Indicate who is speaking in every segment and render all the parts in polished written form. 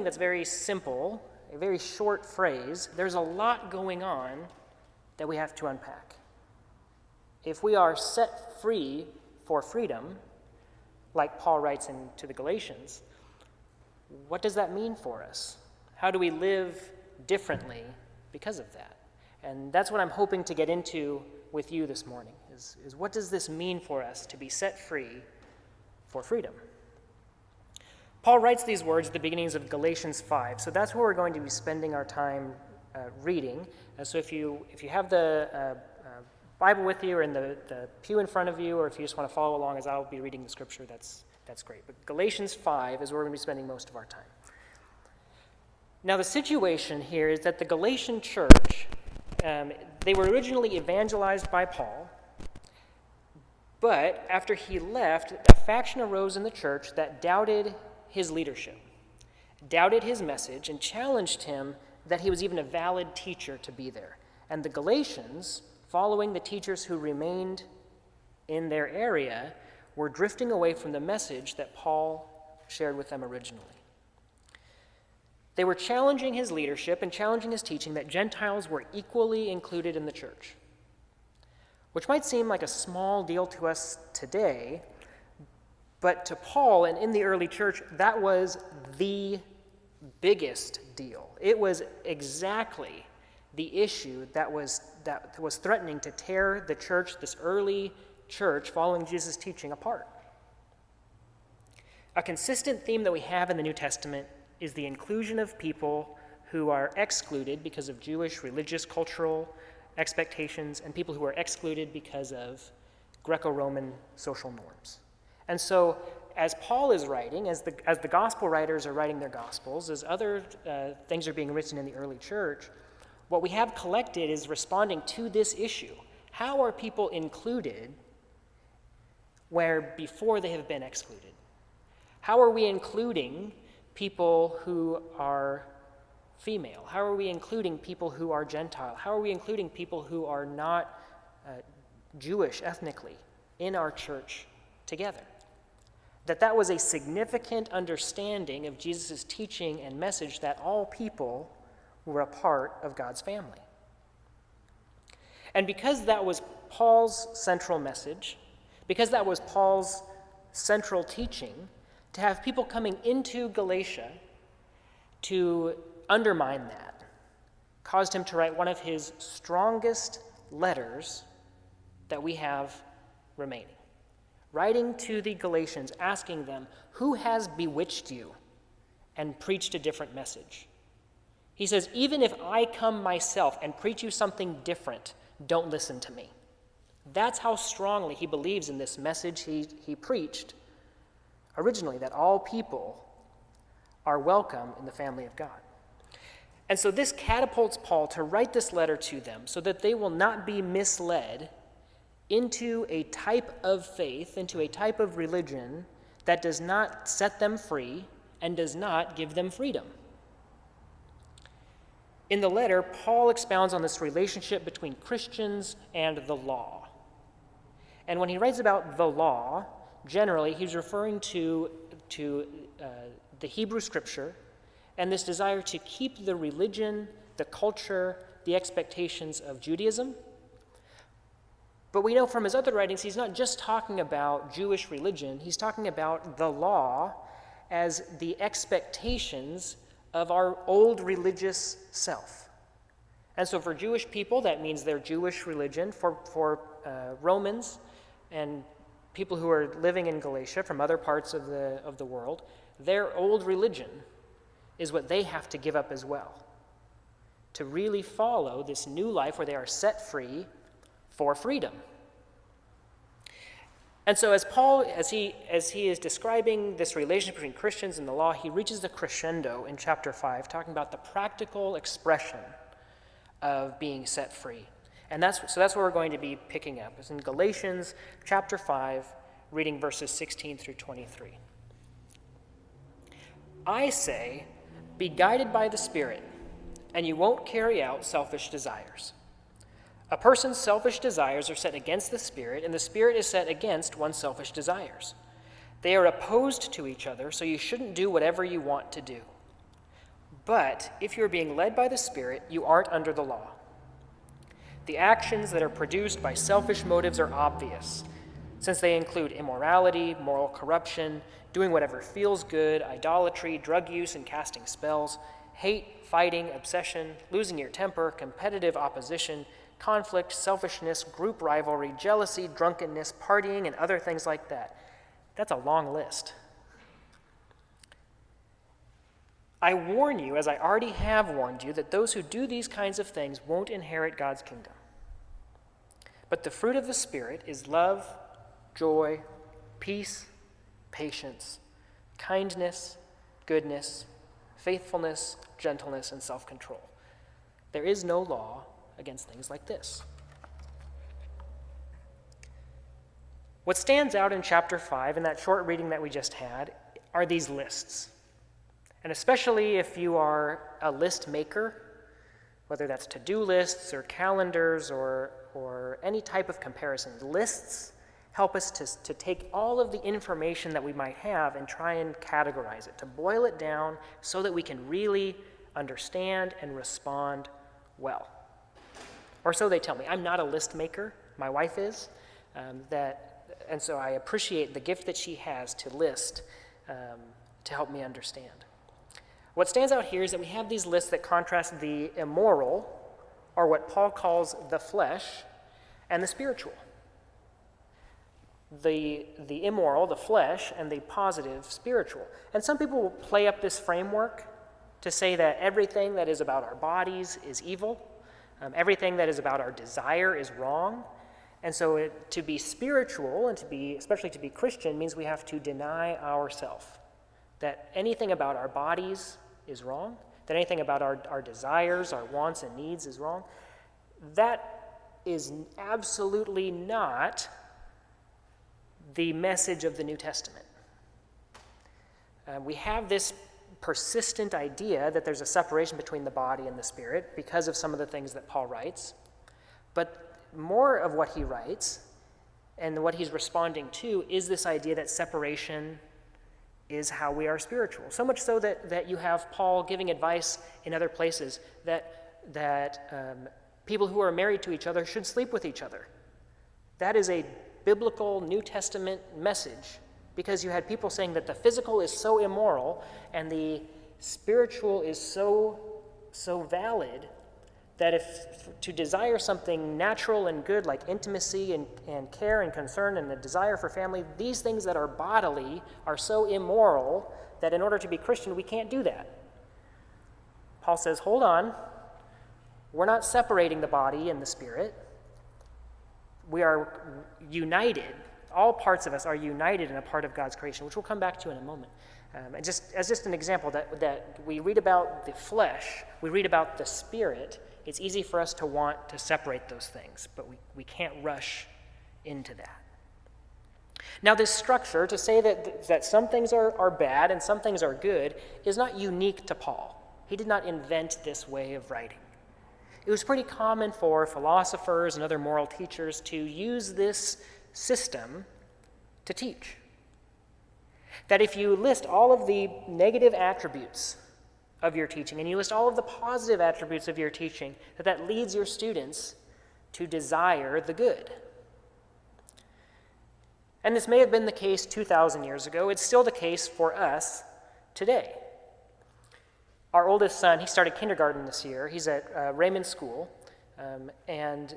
Speaker 1: that's very simple, a very short phrase, there's a lot going on that we have to unpack. If we are set free for freedom, like Paul writes to the Galatians, what does that mean for us? How do we live differently because of that? And that's what I'm hoping to get into with you this morning, is what does this mean for us to be set free for freedom? Paul writes these words at the beginnings of Galatians 5, so that's where we're going to be spending our time reading. So if you have the Bible with you or in the pew in front of you, or if you just want to follow along as I'll be reading the scripture, that's great. But Galatians 5 is where we're going to be spending most of our time. Now the situation here is that the Galatian church, they were originally evangelized by Paul, but after he left, a faction arose in the church that doubted his leadership, doubted his message, and challenged him that he was even a valid teacher to be there. And the Galatians, following the teachers who remained in their area, were drifting away from the message that Paul shared with them originally. They were challenging his leadership and challenging his teaching that Gentiles were equally included in the church, which might seem like a small deal to us today, but to Paul and in the early church, that was the biggest deal. It was exactly the issue that was threatening to tear the church, this early church following Jesus' teaching, apart. A consistent theme that we have in the New Testament is the inclusion of people who are excluded because of Jewish religious, cultural expectations, and people who are excluded because of Greco-Roman social norms. And so, as Paul is writing, as the gospel writers are writing their gospels, as other things are being written in the early church, what we have collected is responding to this issue. How are people included where before they have been excluded? How are we including people who are female? How are we including people who are Gentile? How are we including people who are not Jewish ethnically in our church together? That was a significant understanding of Jesus' teaching and message that all people were a part of God's family. And because that was Paul's central message, because that was Paul's central teaching, to have people coming into Galatia to undermine that caused him to write one of his strongest letters that we have remaining. Writing to the Galatians, asking them, who has bewitched you and preached a different message? He says, even if I come myself and preach you something different, don't listen to me. That's how strongly he believes in this message he preached originally, that all people are welcome in the family of God. And so this catapults Paul to write this letter to them so that they will not be misled into a type of faith, into a type of religion that does not set them free and does not give them freedom. In the letter, Paul expounds on this relationship between Christians and the law. And when he writes about the law, generally he's referring to the Hebrew scripture and this desire to keep the religion, the culture, the expectations of Judaism. But we know from his other writings, he's not just talking about Jewish religion, he's talking about the law as the expectations of our old religious self. And so for Jewish people, that means their Jewish religion. For Romans and people who are living in Galatia from other parts of the world, their old religion is what they have to give up as well, to really follow this new life where they are set free for freedom. And so as Paul, as he is describing this relationship between Christians and the law, he reaches the crescendo in chapter 5, talking about the practical expression of being set free. And that's where we're going to be picking up. It's in Galatians chapter 5, reading verses 16 through 23. I say, be guided by the Spirit, and you won't carry out selfish desires. A person's selfish desires are set against the Spirit, and the Spirit is set against one's selfish desires. They are opposed to each other, so you shouldn't do whatever you want to do. But if you're being led by the Spirit, you aren't under the law. The actions that are produced by selfish motives are obvious, since they include immorality, moral corruption, doing whatever feels good, idolatry, drug use and casting spells, hate, fighting, obsession, losing your temper, competitive opposition, conflict, selfishness, group rivalry, jealousy, drunkenness, partying, and other things like that. That's a long list. I warn you, as I already have warned you, that those who do these kinds of things won't inherit God's kingdom. But the fruit of the Spirit is love, joy, peace, patience, kindness, goodness, faithfulness, gentleness, and self-control. There is no law against things like this. What stands out in chapter 5, in that short reading that we just had, are these lists. And especially if you are a list maker, whether that's to-do lists or calendars or any type of comparison, lists help us to take all of the information that we might have and try and categorize it, to boil it down so that we can really understand and respond well. Or so they tell me. I'm not a list maker. My wife is. And so I appreciate the gift that she has to list to help me understand. What stands out here is that we have these lists that contrast the immoral, or what Paul calls the flesh, and the spiritual. The immoral, the flesh, and the positive, spiritual. And some people will play up this framework to say that everything that is about our bodies is evil, everything that is about our desire is wrong. And so to be spiritual, and especially to be Christian, means we have to deny ourselves. That anything about our bodies is wrong, that anything about our desires, our wants and needs is wrong. That is absolutely not the message of the New Testament. We have this persistent idea that there's a separation between the body and the spirit because of some of the things that Paul writes. But more of what he writes and what he's responding to is this idea that separation is how we are spiritual. So much so that you have Paul giving advice in other places that people who are married to each other should sleep with each other. That is a biblical New Testament message, because you had people saying that the physical is so immoral and the spiritual is so valid that if to desire something natural and good like intimacy and care and concern and the desire for family, these things that are bodily are so immoral that in order to be Christian, we can't do that. Paul says, hold on, we're not separating the body and the spirit. We are united. All parts of us are united in a part of God's creation, which we'll come back to in a moment. And as just an example, that we read about the flesh, we read about the spirit, it's easy for us to want to separate those things, but we can't rush into that. Now, this structure, to say that some things are bad and some things are good, is not unique to Paul. He did not invent this way of writing. It was pretty common for philosophers and other moral teachers to use this system to teach. That if you list all of the negative attributes of your teaching and you list all of the positive attributes of your teaching, that leads your students to desire the good. And this may have been the case 2,000 years ago. It's still the case for us today. Our oldest son, he started kindergarten this year. He's at Raymond School. And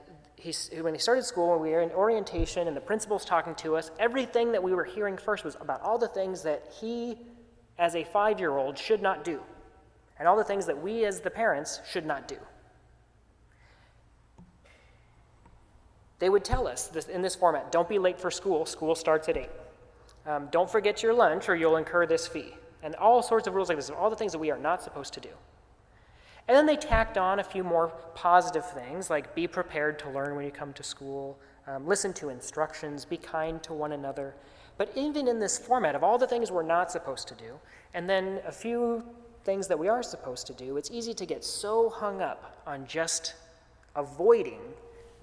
Speaker 1: when he started school, when we were in orientation and the principal's talking to us, everything that we were hearing first was about all the things that he, as a 5-year-old, should not do, and all the things that we, as the parents, should not do. They would tell us in this format, don't be late for school. School starts at 8. Don't forget your lunch or you'll incur this fee. And all sorts of rules like this, all the things that we are not supposed to do. And then they tacked on a few more positive things, like be prepared to learn when you come to school, listen to instructions, be kind to one another. But even in this format of all the things we're not supposed to do, and then a few things that we are supposed to do, it's easy to get so hung up on just avoiding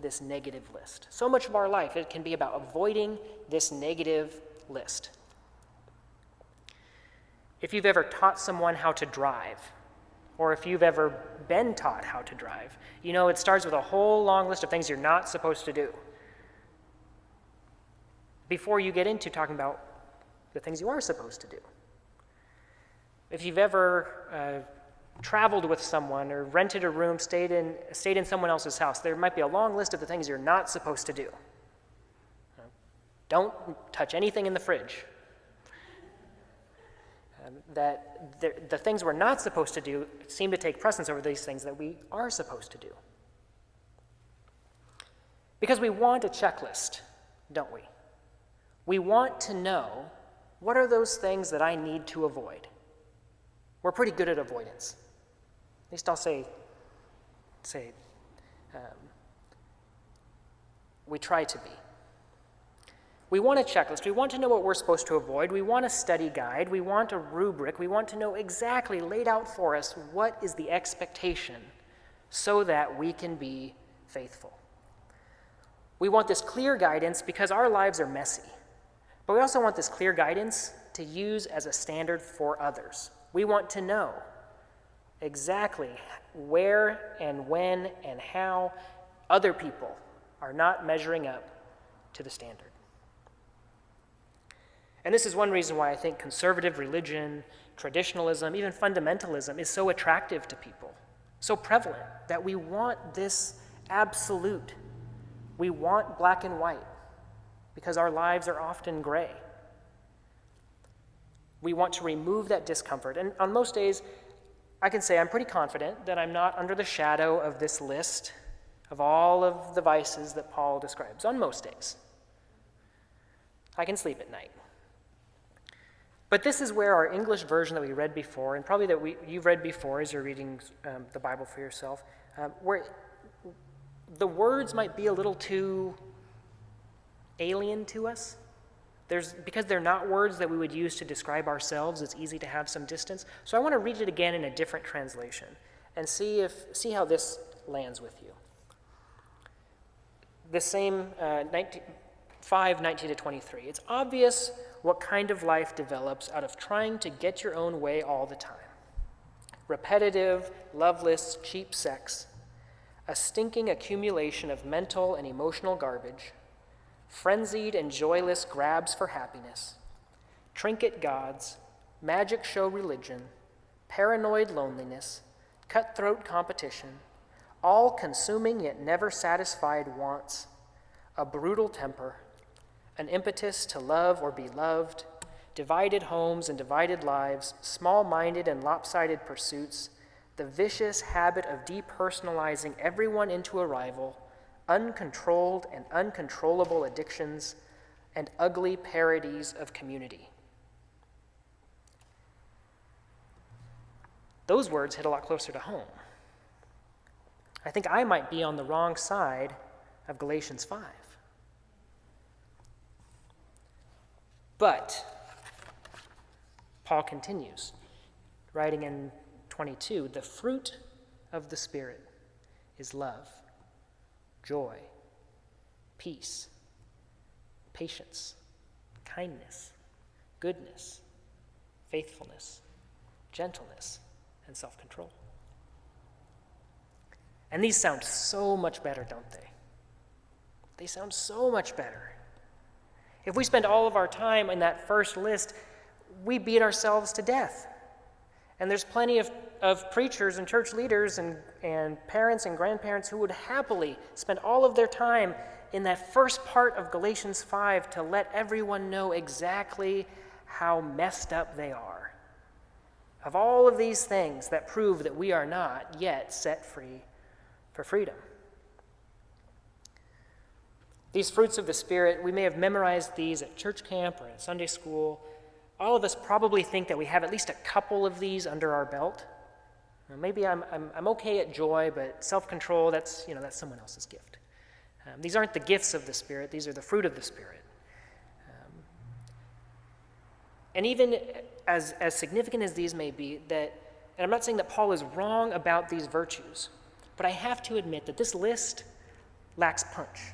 Speaker 1: this negative list. So much of our life, it can be about avoiding this negative list. If you've ever taught someone how to drive, or if you've ever been taught how to drive, you know it starts with a whole long list of things you're not supposed to do before you get into talking about the things you are supposed to do. If you've ever traveled with someone or rented a room, stayed in someone else's house, there might be a long list of the things you're not supposed to do. Don't touch anything in the fridge. The things we're not supposed to do seem to take precedence over these things that we are supposed to do. Because we want a checklist, don't we? We want to know, what are those things that I need to avoid? We're pretty good at avoidance. At least I'll say we try to be. We want a checklist. We want to know what we're supposed to avoid. We want a study guide. We want a rubric. We want to know exactly, laid out for us, what is the expectation so that we can be faithful. We want this clear guidance because our lives are messy. But we also want this clear guidance to use as a standard for others. We want to know exactly where and when and how other people are not measuring up to the standard. And this is one reason why I think conservative religion, traditionalism, even fundamentalism is so attractive to people, so prevalent, that we want this absolute. We want black and white because our lives are often gray. We want to remove that discomfort. And on most days, I can say I'm pretty confident that I'm not under the shadow of this list of all of the vices that Paul describes, on most days. I can sleep at night. But this is where our English version that we read before, and probably that you've read before as you're reading the Bible for yourself, where the words might be a little too alien to us. Because they're not words that we would use to describe ourselves, it's easy to have some distance. So I want to read it again in a different translation and see how this lands with you. The same 5:19-23. It's obvious what kind of life develops out of trying to get your own way all the time. Repetitive, loveless, cheap sex, a stinking accumulation of mental and emotional garbage, frenzied and joyless grabs for happiness, trinket gods, magic show religion, paranoid loneliness, cutthroat competition, all-consuming yet never satisfied wants, a brutal temper, an impetus to love or be loved, divided homes and divided lives, small-minded and lopsided pursuits, the vicious habit of depersonalizing everyone into a rival, uncontrolled and uncontrollable addictions, and ugly parodies of community. Those words hit a lot closer to home. I think I might be on the wrong side of Galatians 5. But Paul continues, writing in 22, the fruit of the Spirit is love, joy, peace, patience, kindness, goodness, faithfulness, gentleness, and self-control. And these sound so much better, don't they? They sound so much better. If we spend all of our time in that first list, we beat ourselves to death. And there's plenty of preachers and church leaders and parents and grandparents who would happily spend all of their time in that first part of Galatians 5 to let everyone know exactly how messed up they are. Of all of these things that prove that we are not yet set free for freedom. These fruits of the Spirit, we may have memorized these at church camp or at Sunday school. All of us probably think that we have at least a couple of these under our belt. Maybe I'm okay at joy, but self-control, that's someone else's gift. These aren't the gifts of the Spirit, these are the fruit of the Spirit. And even as significant as these may be, and I'm not saying that Paul is wrong about these virtues, but I have to admit that this list lacks punch.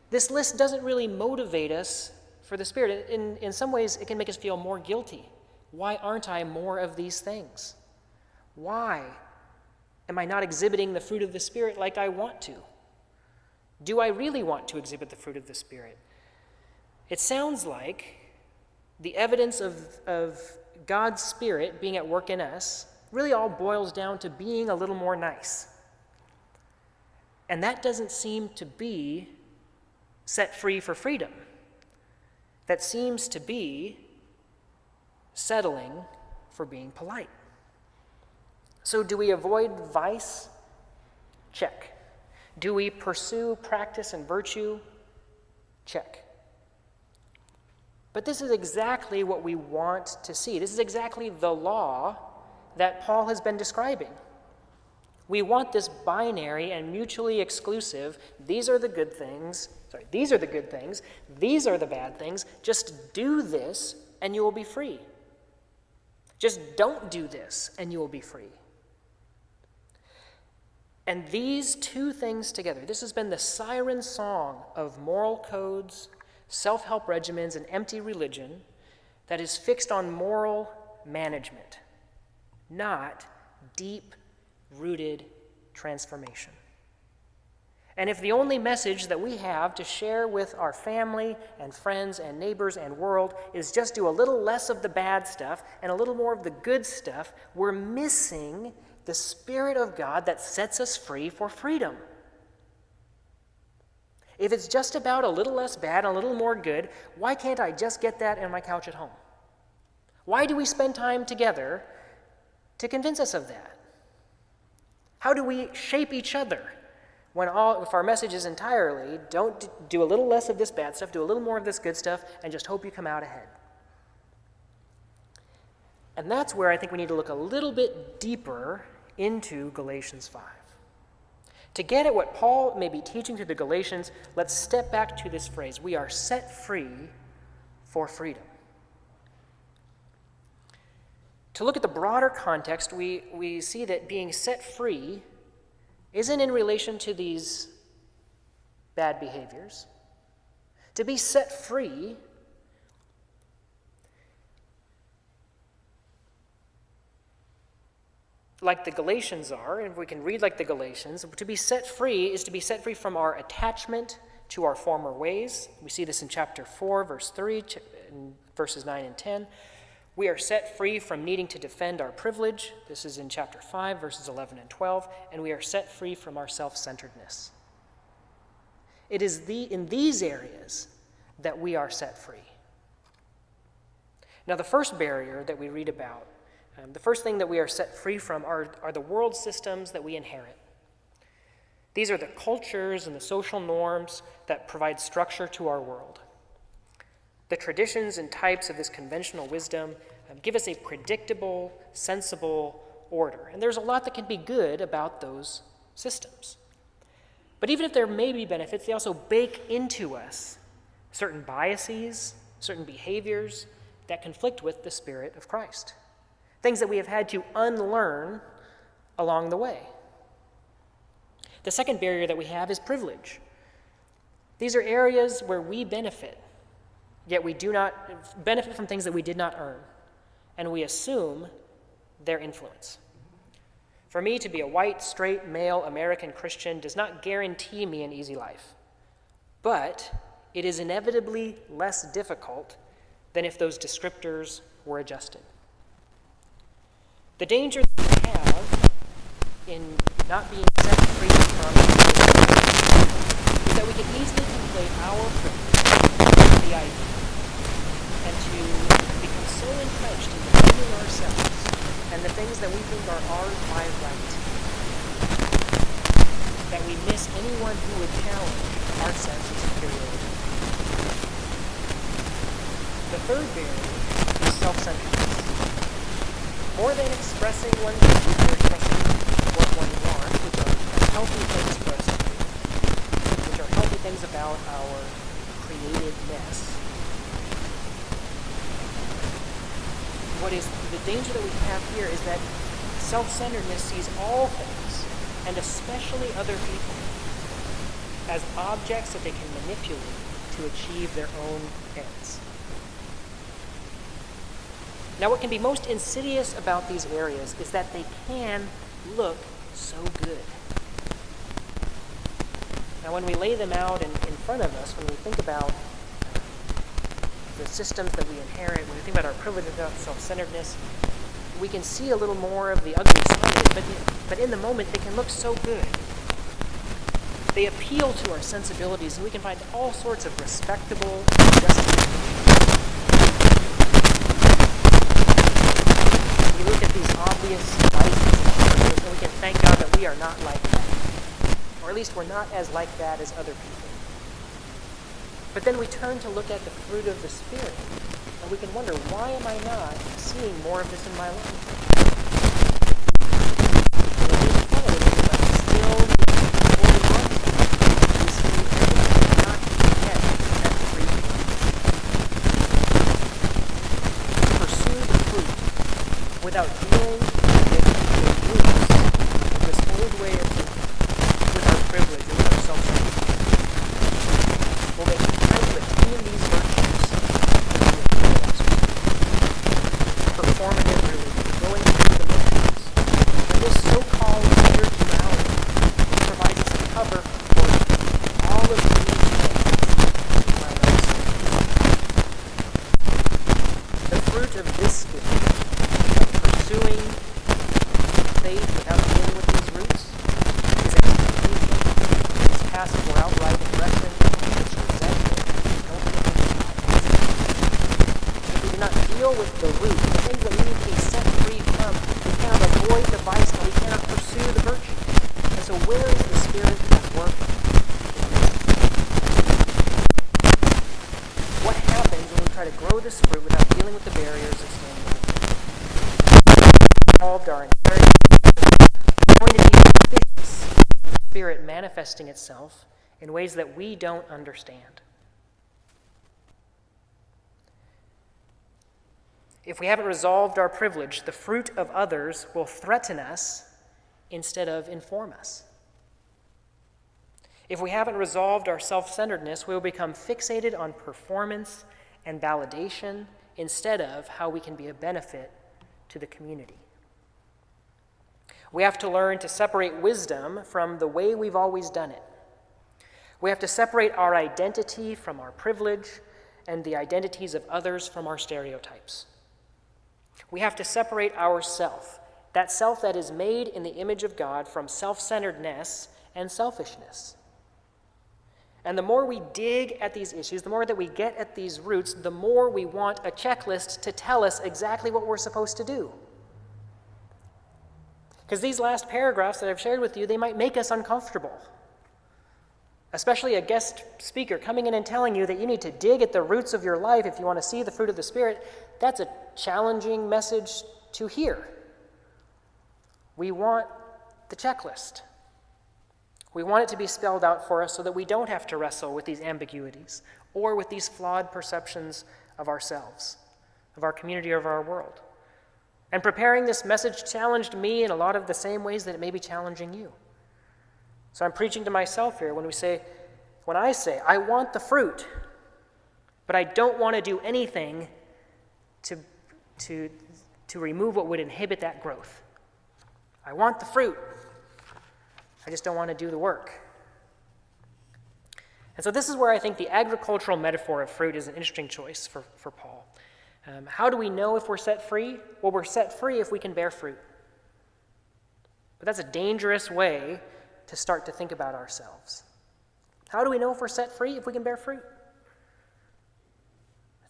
Speaker 1: This list doesn't really motivate us for the Spirit. In some ways, it can make us feel more guilty. Why aren't I more of these things? Why am I not exhibiting the fruit of the Spirit like I want to? Do I really want to exhibit the fruit of the Spirit? It sounds like the evidence of God's Spirit being at work in us really all boils down to being a little more nice. And that doesn't seem to be set free for freedom. That seems to be settling for being polite. So do we avoid vice? Check. Do we pursue practice and virtue? Check. But this is exactly what we want to see. This is exactly the law that Paul has been describing. We want this binary and mutually exclusive, these are the good things, these are the good things, these are the bad things. Just do this and you will be free. Just don't do this and you will be free. And these two things together, this has been the siren song of moral codes, self-help regimens, and empty religion that is fixed on moral management, not deep-rooted transformation. And if the only message that we have to share with our family and friends and neighbors and world is just do a little less of the bad stuff and a little more of the good stuff, we're missing the Spirit of God that sets us free for freedom. If it's just about a little less bad and a little more good, why can't I just get that on my couch at home? Why do we spend time together to convince us of that? How do we shape each other if our message is entirely, don't do a little less of this bad stuff, do a little more of this good stuff, and just hope you come out ahead? And that's where I think we need to look a little bit deeper into Galatians 5. To get at what Paul may be teaching to the Galatians, let's step back to this phrase, we are set free for freedom. To look at the broader context, we see that being set free isn't in relation to these bad behaviors. To be set free like the Galatians are, and if we can read like the Galatians, to be set free is to be set free from our attachment to our former ways. We see this in chapter 4, verse 3, and verses 9 and 10. We are set free from needing to defend our privilege. This is in chapter 5, verses 11 and 12. And we are set free from our self-centeredness. It is in these areas that we are set free. Now, the first barrier that we read about, the first thing that we are set free from are the world systems that we inherit. These are the cultures and the social norms that provide structure to our world. The traditions and types of this conventional wisdom give us a predictable, sensible order. And there's a lot that can be good about those systems. But even if there may be benefits, they also bake into us certain biases, certain behaviors that conflict with the Spirit of Christ. Things that we have had to unlearn along the way. The second barrier that we have is privilege. These are areas where we benefit, yet we do not benefit from things that we did not earn, and we assume their influence. For me to be a white, straight, male American Christian does not guarantee me an easy life, but it is inevitably less difficult than if those descriptors were adjusted. The danger that we have in not being set free from is that we can easily conflate our privilege with the idea, and to become so entrenched in defending ourselves and the things that we think are ours by right that we miss anyone who would challenge our sense of superiority. The third barrier is self-centeredness. More than expressing one's views or expressing what one wants, which are healthy things for us to do, which are healthy things about our createdness, what is the danger that we have here is that self-centeredness sees all things, and especially other people, as objects that they can manipulate to achieve their own ends. Now, what can be most insidious about these areas is that they can look so good. Now, when we lay them out in front of us, when we think about the systems that we inherit, when we think about our privilege of self-centeredness, we can see a little more of the ugly side of it, but in the moment, they can look so good. They appeal to our sensibilities, and we can find all sorts of respectable justifications. We look at these obvious vices, and we can thank God that we are not like that. Or at least we're not as like that as other people. But then we turn to look at the fruit of the Spirit, and we can wonder, why am I not seeing more of this in my life? And in these qualities, I'm still holding on to these things that I cannot get that free from. Pursue the fruit without dealing with the roots of this old way of thinking, with our privilege and with our self-centeredness. Will make time between these virtues performative religion, going through the motions. And this so-called spirituality provides us a cover for all of these things in our lives. The fruit of this spirit, of pursuing faith without dealing with these roots, is expectation, is passive or outright aggression, is resentment, if we do not deal with the root, the things that we need to be set free from, we cannot avoid the vice and we cannot pursue the virtue. And so where is the Spirit at work in this? What happens when we try to grow this fruit without dealing with the barriers that stand in the way? Involved our inheritance. It's going to be this Spirit manifesting itself in ways that we don't understand. If we haven't resolved our privilege, the fruit of others will threaten us instead of inform us. If we haven't resolved our self-centeredness, we will become fixated on performance and validation instead of how we can be a benefit to the community. We have to learn to separate wisdom from the way we've always done it. We have to separate our identity from our privilege and the identities of others from our stereotypes. We have to separate our self, that self that is made in the image of God, from self-centeredness and selfishness. And the more we dig at these issues, the more that we get at these roots, the more we want a checklist to tell us exactly what we're supposed to do. Because these last paragraphs that I've shared with you, they might make us uncomfortable. Especially a guest speaker coming in and telling you that you need to dig at the roots of your life if you want to see the fruit of the Spirit. That's a challenging message to hear. We want the checklist. We want it to be spelled out for us so that we don't have to wrestle with these ambiguities or with these flawed perceptions of ourselves, of our community, or of our world. And preparing this message challenged me in a lot of the same ways that it may be challenging you. So I'm preaching to myself here when I say, I want the fruit, but I don't want to do anything to remove what would inhibit that growth. I want the fruit. I just don't want to do the work. And so this is where I think the agricultural metaphor of fruit is an interesting choice for Paul. How do we know if we're set free? Well, we're set free if we can bear fruit. But that's a dangerous way to start to think about ourselves. How do we know if we're set free? If we can bear fruit.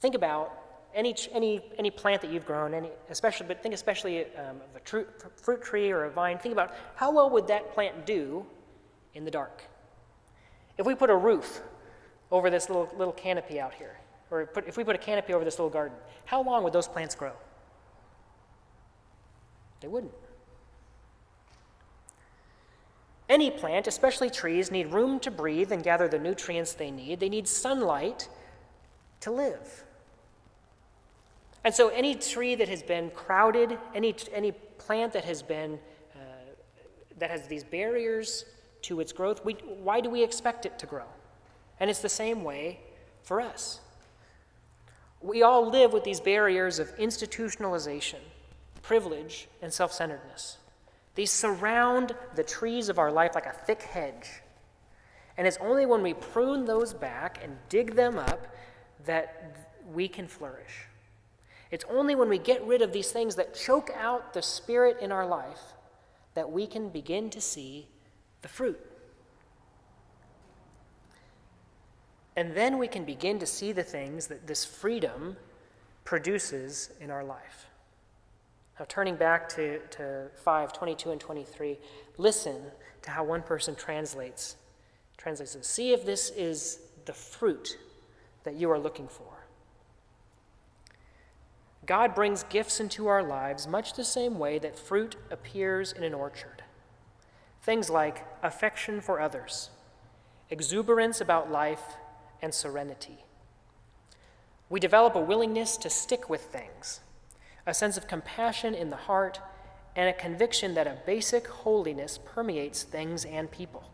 Speaker 1: Think about any plant that you've grown, think especially of a fruit tree or a vine. Think about how well would that plant do in the dark? If we put a roof over this little canopy out here, or if we put a canopy over this little garden, how long would those plants grow? They wouldn't. Any plant, especially trees, need room to breathe and gather the nutrients they need. They need sunlight to live. And so any tree that has been crowded, any plant that has been that has these barriers to its growth, why do we expect it to grow? And it's the same way for us. We all live with these barriers of institutionalization, privilege, and self-centeredness. These surround the trees of our life like a thick hedge. And it's only when we prune those back and dig them up that we can flourish. It's only when we get rid of these things that choke out the spirit in our life that we can begin to see the fruit. And then we can begin to see the things that this freedom produces in our life. Now, turning back to 5:22 and 23, listen to how one person translates this. See if this is the fruit that you are looking for. God brings gifts into our lives much the same way that fruit appears in an orchard. Things like affection for others, exuberance about life, and serenity. We develop a willingness to stick with things, a sense of compassion in the heart, and a conviction that a basic holiness permeates things and people.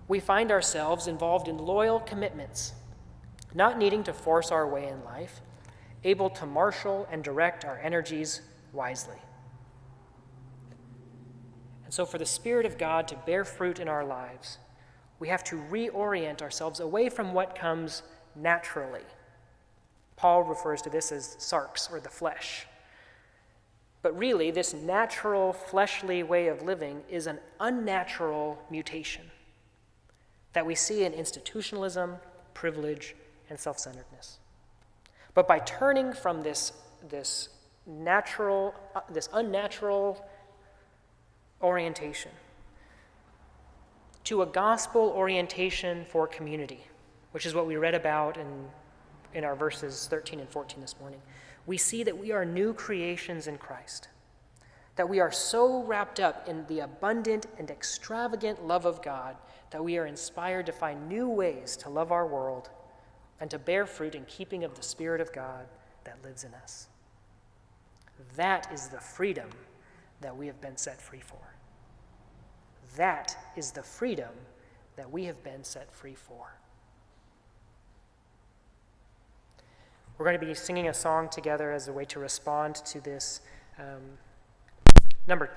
Speaker 1: We find ourselves involved in loyal commitments, not needing to force our way in life, able to marshal and direct our energies wisely. And so for the Spirit of God to bear fruit in our lives, we have to reorient ourselves away from what comes naturally. Paul refers to this as sarx, or the flesh. But really, this natural, fleshly way of living is an unnatural mutation that we see in institutionalism, privilege, and self-centeredness. But by turning from this unnatural orientation to a gospel orientation for community, which is what we read about in our verses 13 and 14 this morning, we see that we are new creations in Christ, that we are so wrapped up in the abundant and extravagant love of God that we are inspired to find new ways to love our world and to bear fruit in keeping of the Spirit of God that lives in us. That is the freedom that we have been set free for. That is the freedom that we have been set free for. We're going to be singing a song together as a way to respond to this. Number